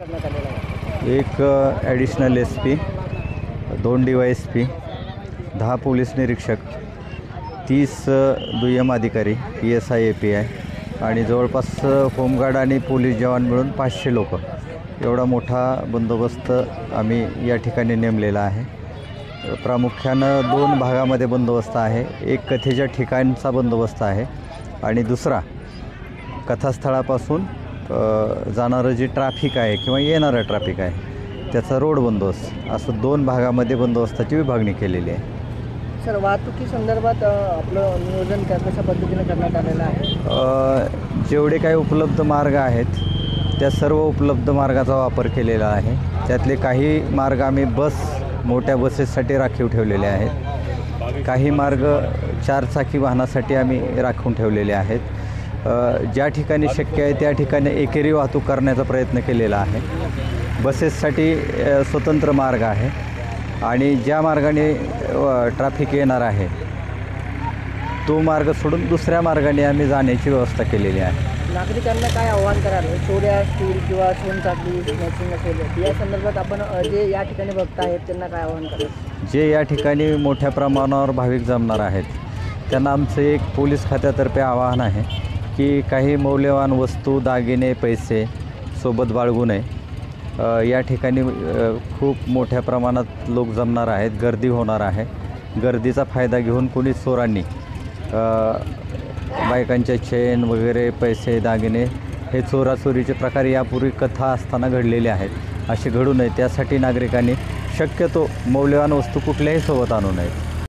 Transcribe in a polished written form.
करण्यात आलेला आहे? एक ॲडिशनल SP, 2 DYSP, 10 पोलीस निरीक्षक, 30 दुय्यम अधिकारी PSI API आणि जवळपास होमगार्ड आणि पोलीस जवान मिळून 500 लोक एवढा मोठा बंदोबस्त आम्ही या ठिकाणी नेमलेला आहे. प्रामुख्यानं 2 भागामध्ये बंदोबस्त आहे. एक कथेच्या ठिकाणचा बंदोबस्त आहे आणि दुसरा कथास्थळापासून जाणारं जे ट्रॅफिक आहे किंवा येणारं ट्रॅफिक आहे त्याचा रोड बंदोबस्त, असं 2 भागामध्ये बंदोबस्ताची विभागणी केलेली आहे. सर, वाहतुकी संदर्भात आपलं नियोजन कशा पद्धतीने करण्यात आलेलं आहे? जेवढे काही उपलब्ध मार्ग आहेत त्या सर्व उपलब्ध मार्गाचा वापर केलेला आहे. त्यातले काही मार्ग आम्ही मोठ्या बसेससाठी राखीव ठेवलेले आहेत. काही मार्ग 4 चाकी वाहनासाठी आम्ही राखून ठेवलेले आहेत. ज्या ठिकाणी शक्य आहे त्या ठिकाणी एकेरी वाहतूक करण्याचा प्रयत्न केलेला आहे. बसेससाठी स्वतंत्र मार्ग आहे आणि ज्या मार्गाने ट्रॅफिक येणार आहे तो मार्ग सोडून दुसऱ्या मार्गाने आम्ही जाण्याची व्यवस्था केलेली आहे. नागरिकांना काय आव्हान कराल? चोऱ्या असतील किंवा सोनचाकरी स्नॅचिंग असेल, या संदर्भात आपण जे या ठिकाणी बघत आहेत त्यांना काय आव्हान कराल? जे या ठिकाणी मोठ्या प्रमाणावर भाविक जमणार आहेत त्यांना आमचं एक पोलीस खात्यातर्फे आवाहन आहे की काही मौल्यवान वस्तू, दागिने, पैसे सोबत बाळगू नये. या ठिकाणी खूप मोठ्या प्रमाणात लोक जमणार आहेत, गर्दी होणार आहे. गर्दीचा फायदा घेऊन कोणी चोरांनी बायकांच्या चेन वगैरे, पैसे, दागिने हे चोराचोरीचे प्रकार यापूर्वी कथा असताना घडलेले आहेत. असे घडू नये त्यासाठी नागरिकांनी शक्यतो मौल्यवान वस्तू कुठल्याही सोबत आणू नयेत.